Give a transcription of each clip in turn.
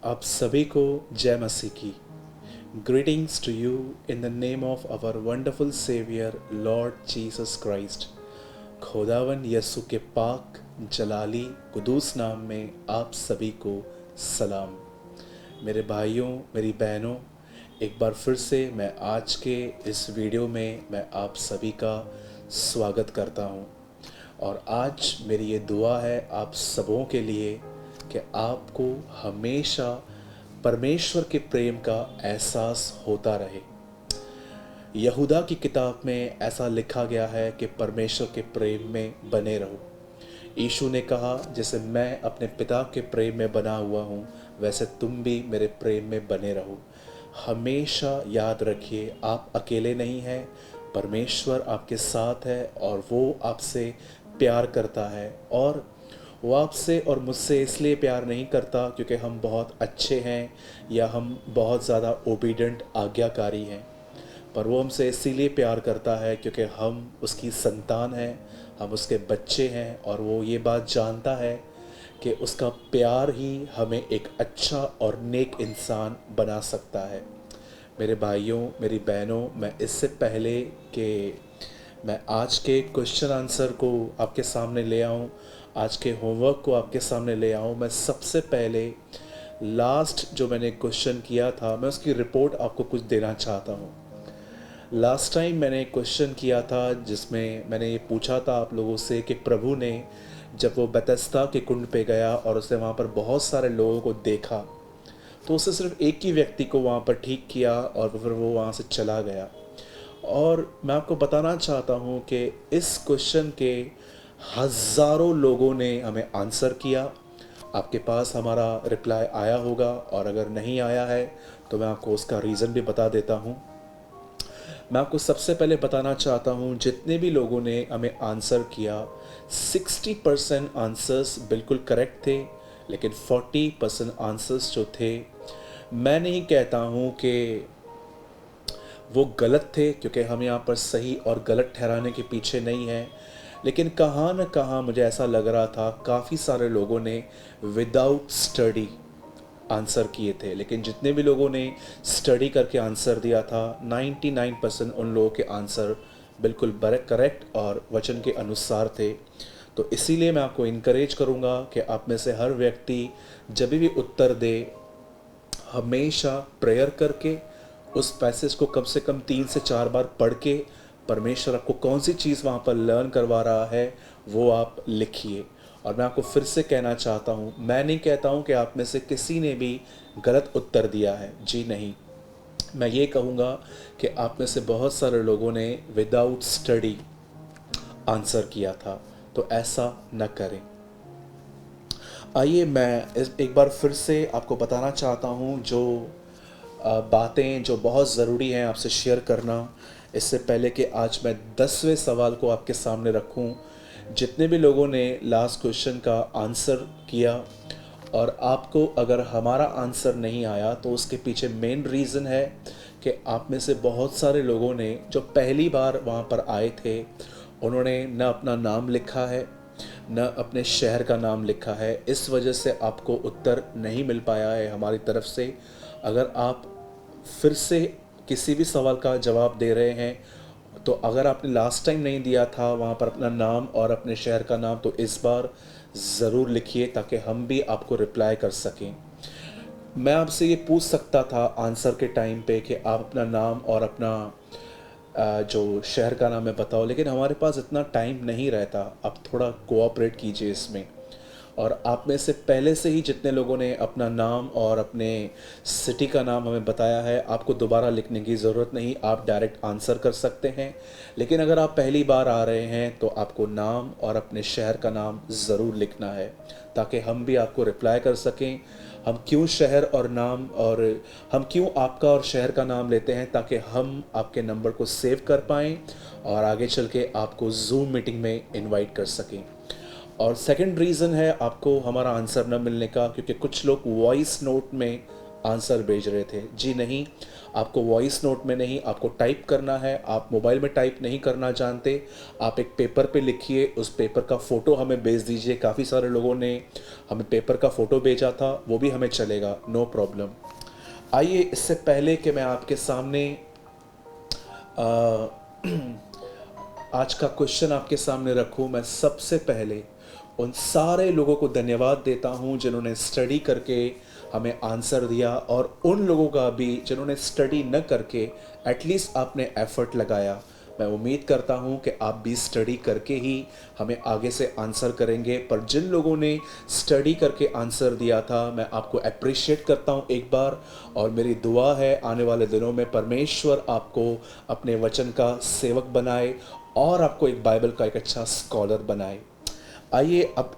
आप सभी को जय मसीह की। Greetings to you in the name of our wonderful saviour Lord Jesus Christ. खुदावन यसु के पाक जलाली कुदूस नाम में आप सभी को सलाम। मेरे भाइयों, मेरी बहनों, एक बार फिर से मैं आज के इस वीडियो में मैं आप सभी का स्वागत करता हूं। और आज मेरी ये दुआ है आप सबों के लिए कि आपको हमेशा परमेश्वर के प्रेम का एहसास होता रहे। यहूदा की किताब में ऐसा लिखा गया है कि परमेश्वर के प्रेम में बने रहो। यीशु ने कहा, जैसे मैं अपने पिता के प्रेम में बना हुआ हूँ वैसे तुम भी मेरे प्रेम में बने रहो। हमेशा याद रखिए, आप अकेले नहीं हैं, परमेश्वर आपके साथ है और वो आपसे प्यार करता है। और वो आपसे और मुझसे इसलिए प्यार नहीं करता क्योंकि हम बहुत अच्छे हैं या हम बहुत ज़्यादा ओबीडेंट आज्ञाकारी हैं, पर वो हमसे इसीलिए प्यार करता है क्योंकि हम उसकी संतान हैं, हम उसके बच्चे हैं। और वो ये बात जानता है कि उसका प्यार ही हमें एक अच्छा और नेक इंसान बना सकता है। मेरे भाइयों, मेरी बहनों, मैं इससे पहले कि मैं आज के क्वेश्चन आंसर को आपके सामने ले आऊँ, आज के होमवर्क को आपके सामने ले आऊँ, मैं सबसे पहले लास्ट जो मैंने क्वेश्चन किया था मैं उसकी रिपोर्ट आपको कुछ देना चाहता हूँ। लास्ट टाइम मैंने एक क्वेश्चन किया था जिसमें मैंने ये पूछा था आप लोगों से कि प्रभु ने जब वो बेथेस्दा के कुंड पे गया और उसने वहाँ पर बहुत सारे लोगों को देखा तो उसने सिर्फ एक ही व्यक्ति को वहाँ पर ठीक किया और फिर वो वहाँ से चला गया। और मैं आपको बताना चाहता हूँ कि इस क्वेश्चन के हज़ारों लोगों ने हमें आंसर किया। आपके पास हमारा रिप्लाई आया होगा और अगर नहीं आया है तो मैं आपको उसका रीज़न भी बता देता हूँ। मैं आपको सबसे पहले बताना चाहता हूँ, जितने भी लोगों ने हमें आंसर किया 60% आंसर्स बिल्कुल करेक्ट थे, लेकिन 40% आंसर्स जो थे, मैं नहीं कहता हूँ कि वो गलत थे क्योंकि हम यहाँ पर सही और गलत ठहराने के पीछे नहीं हैं, लेकिन कहाँ न कहाँ मुझे ऐसा लग रहा था काफ़ी सारे लोगों ने विदाउट स्टडी आंसर किए थे। लेकिन जितने भी लोगों ने स्टडी करके आंसर दिया था 99% उन लोगों के आंसर बिल्कुल करेक्ट और वचन के अनुसार थे। तो इसीलिए मैं आपको इनकरेज करूँगा कि आप में से हर व्यक्ति जब भी उत्तर दे हमेशा प्रेयर करके उस पैसेज को कम से कम 3 से 4 बार पढ़ के परमेश्वर आपको कौन सी चीज़ वहाँ पर लर्न करवा रहा है वो आप लिखिए। और मैं आपको फिर से कहना चाहता हूँ, मैं नहीं कहता हूँ कि आप में से किसी ने भी गलत उत्तर दिया है, जी नहीं। मैं ये कहूँगा कि आप में से बहुत सारे लोगों ने विदाउट स्टडी आंसर किया था, तो ऐसा न करें। आइए मैं एक बार फिर से आपको बताना चाहता हूँ जो बातें जो बहुत ज़रूरी हैं आपसे शेयर करना, इससे पहले कि आज मैं 10वें सवाल को आपके सामने रखूं। जितने भी लोगों ने लास्ट क्वेश्चन का आंसर किया और आपको अगर हमारा आंसर नहीं आया तो उसके पीछे मेन रीज़न है कि आप में से बहुत सारे लोगों ने जो पहली बार वहाँ पर आए थे उन्होंने न अपना नाम लिखा है न अपने शहर का नाम लिखा है। इस वजह से आपको उत्तर नहीं मिल पाया है हमारी तरफ से। अगर आप फिर से किसी भी सवाल का जवाब दे रहे हैं तो अगर आपने लास्ट टाइम नहीं दिया था वहाँ पर अपना नाम और अपने शहर का नाम, तो इस बार ज़रूर लिखिए ताकि हम भी आपको रिप्लाई कर सकें। मैं आपसे ये पूछ सकता था आंसर के टाइम पे कि आप अपना नाम और अपना जो शहर का नाम है बताओ, लेकिन हमारे पास इतना टाइम नहीं रहता। आप थोड़ा कोऑपरेट कीजिए इसमें। और आप में से पहले से ही जितने लोगों ने अपना नाम और अपने सिटी का नाम हमें बताया है, आपको दोबारा लिखने की ज़रूरत नहीं, आप डायरेक्ट आंसर कर सकते हैं। लेकिन अगर आप पहली बार आ रहे हैं तो आपको नाम और अपने शहर का नाम ज़रूर लिखना है ताकि हम भी आपको रिप्लाई कर सकें। हम क्यों शहर और नाम और हम क्यों आपका और शहर का नाम लेते हैं, ताकि हम आपके नंबर को सेव कर पाएँ और आगे चल के आपको जूम मीटिंग में इनवाइट कर सकें। और सेकंड रीज़न है आपको हमारा आंसर न मिलने का, क्योंकि कुछ लोग वॉइस नोट में आंसर भेज रहे थे। जी नहीं, आपको वॉइस नोट में नहीं, आपको टाइप करना है। आप मोबाइल में टाइप नहीं करना जानते, आप एक पेपर पे लिखिए, उस पेपर का फ़ोटो हमें भेज दीजिए। काफ़ी सारे लोगों ने हमें पेपर का फ़ोटो भेजा था, वो भी हमें चलेगा, नो प्रॉब्लम। आइए, इससे पहले कि मैं आपके सामने आज का क्वेश्चन आपके सामने रखूं, मैं सबसे पहले उन सारे लोगों को धन्यवाद देता हूं जिन्होंने स्टडी करके हमें आंसर दिया, और उन लोगों का भी जिन्होंने स्टडी न करके एटलीस्ट आपने एफर्ट लगाया। मैं उम्मीद करता हूं कि आप भी स्टडी करके ही हमें आगे से आंसर करेंगे। पर जिन लोगों ने स्टडी करके आंसर दिया था, मैं आपको अप्रिशिएट करता हूं एक बार, और मेरी दुआ है आने वाले दिनों में परमेश्वर आपको अपने वचन का सेवक बनाए और आपको एक बाइबल का एक अच्छा स्कॉलर बनाए। आइए, अब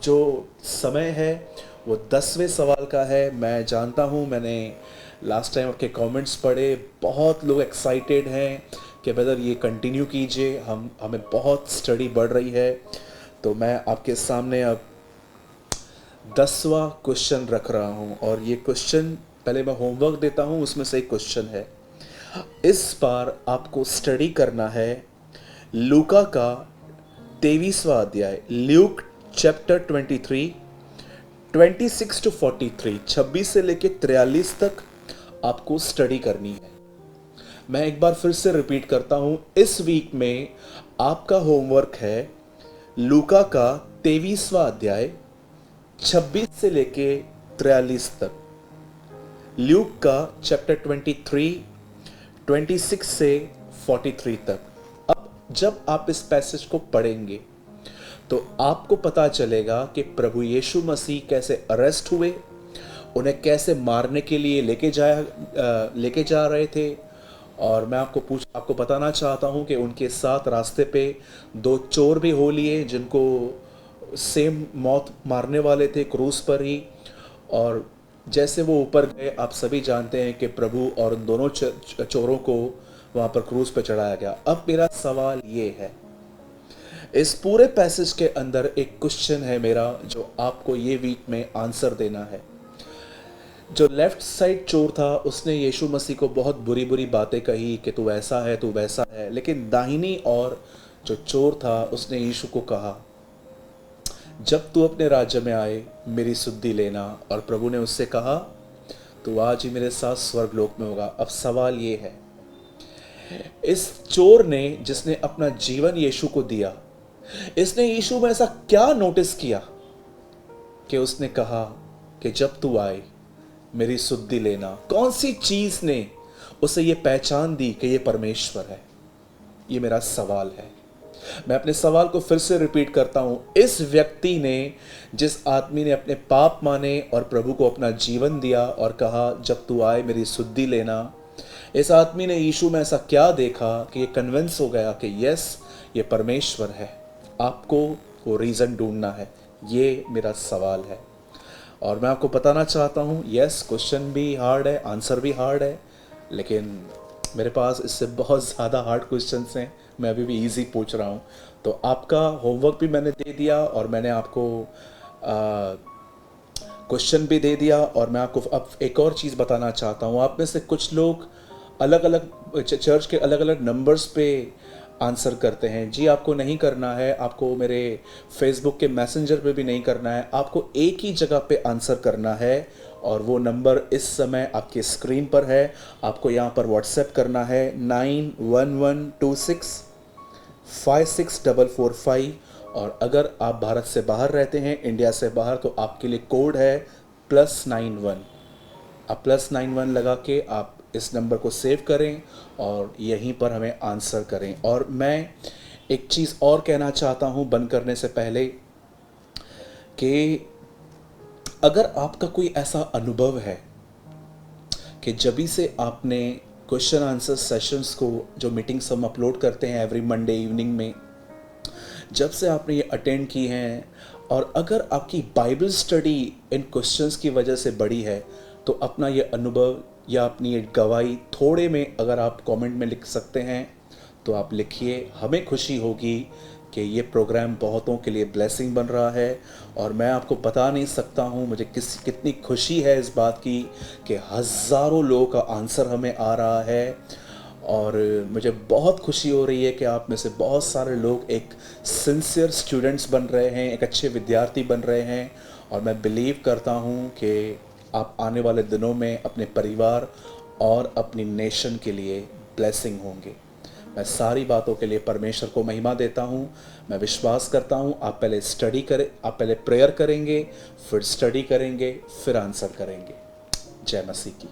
जो समय है वो 10वें सवाल का है। मैं जानता हूँ, मैंने लास्ट टाइम आपके कमेंट्स पढ़े, बहुत लोग एक्साइटेड हैं कि ब्रदर ये कंटिन्यू कीजिए, हमें बहुत स्टडी बढ़ रही है। तो मैं आपके सामने अब 10वां क्वेश्चन रख रहा हूँ, और ये क्वेश्चन पहले मैं होमवर्क देता हूँ, उसमें से एक क्वेश्चन है। इस बार आपको स्टडी करना है लूका का 23वां अध्याय, ल्यूक चैप्टर 23, 26 टू 43, 26 से लेके 43 तक आपको स्टडी करनी है। मैं एक बार फिर से रिपीट करता हूं, इस वीक में आपका होमवर्क है लूका का 23वां अध्याय 26 से लेके 43 तक, ल्यूक का चैप्टर 23, 26 से 43 तक। अब जब आप इस पैसेज को पढ़ेंगे तो आपको पता चलेगा कि प्रभु यीशु मसीह कैसे अरेस्ट हुए, उन्हें कैसे मारने के लिए लेके जा रहे थे। और मैं आपको बताना चाहता हूं कि उनके साथ रास्ते पे 2 चोर भी हो लिए, जिनको सेम मौत मारने वाले थे क्रूस पर ही। और जैसे वो ऊपर गए, आप सभी जानते हैं कि प्रभु और उन दोनों चोरों को वहां पर क्रूस पर चढ़ाया गया। अब मेरा सवाल ये है, इस पूरे पैसेज के अंदर एक क्वेश्चन है मेरा, जो आपको ये वीक में आंसर देना है। जो लेफ्ट साइड चोर था, उसने यीशु मसीह को बहुत बुरी बुरी बातें कही कि तू ऐसा है, तू वैसा है। लेकिन दाहिनी और जो चोर था, उसने यीशु को कहा, जब तू अपने राज्य में आए मेरी सुद्धि लेना। और प्रभु ने उससे कहा, तू आज ही मेरे साथ स्वर्गलोक में होगा। अब सवाल ये है, इस चोर ने, जिसने अपना जीवन यीशु को दिया, इसने यीशु में ऐसा क्या नोटिस किया कि उसने कहा कि जब तू आए मेरी सुद्धि लेना? कौन सी चीज ने उसे ये पहचान दी कि ये परमेश्वर है? ये मेरा सवाल है। मैं अपने सवाल को फिर से रिपीट करता हूं। इस व्यक्ति ने, जिस आदमी ने अपने पाप माने और प्रभु को अपना जीवन दिया और कहा जब तू आए मेरी सुद्धि लेना, इस आदमी ने यीशु में ऐसा क्या देखा कि ये कन्विंस हो गया कि यस, ये परमेश्वर है? आपको वो रीज़न ढूंढना है। ये मेरा सवाल है, और मैं आपको बताना चाहता हूँ, यस, क्वेश्चन भी हार्ड है, आंसर भी हार्ड है, लेकिन मेरे पास इससे बहुत ज़्यादा हार्ड क्वेश्चंस हैं। मैं अभी भी इजी पूछ रहा हूँ। तो आपका होमवर्क भी मैंने दे दिया, और मैंने आपको क्वेश्चन भी दे दिया। और मैं आपको अब एक और चीज़ बताना चाहता हूँ। आप में से कुछ लोग अलग अलग चर्च के अलग अलग नंबर्स पे आंसर करते हैं। जी, आपको नहीं करना है, आपको मेरे फेसबुक के मैसेंजर पे भी नहीं करना है, आपको एक ही जगह पे आंसर करना है, और वो नंबर इस समय आपके स्क्रीन पर है। आपको यहाँ पर व्हाट्सएप करना है 9112656445। और अगर आप भारत से बाहर रहते हैं, इंडिया से बाहर, तो आपके लिए कोड है +91। आप +91 लगा के आप इस नंबर को सेव करें और यहीं पर हमें आंसर करें। और मैं एक चीज़ और कहना चाहता हूं बंद करने से पहले, कि अगर आपका कोई ऐसा अनुभव है कि जभी से आपने क्वेश्चन आंसर सेशंस को, जो मीटिंग्स हम अपलोड करते हैं एवरी मंडे इवनिंग में, जब से आपने ये अटेंड की हैं, और अगर आपकी बाइबल स्टडी इन क्वेश्चंस की वजह से बढ़ी है, तो अपना ये अनुभव या अपनी ये गवाही थोड़े में अगर आप कमेंट में लिख सकते हैं तो आप लिखिए। हमें खुशी होगी कि ये प्रोग्राम बहुतों के लिए ब्लेसिंग बन रहा है। और मैं आपको बता नहीं सकता हूँ मुझे कितनी खुशी है इस बात की कि हज़ारों लोगों का आंसर हमें आ रहा है। और मुझे बहुत खुशी हो रही है कि आप में से बहुत सारे लोग एक सिंसियर स्टूडेंट्स बन रहे हैं, एक अच्छे विद्यार्थी बन रहे हैं। और मैं बिलीव करता हूँ कि आप आने वाले दिनों में अपने परिवार और अपनी नेशन के लिए ब्लेसिंग होंगे। मैं सारी बातों के लिए परमेश्वर को महिमा देता हूँ। मैं विश्वास करता हूँ आप पहले स्टडी करें, आप पहले प्रेयर करेंगे, फिर स्टडी करेंगे, फिर आंसर करेंगे। जय मसीह की।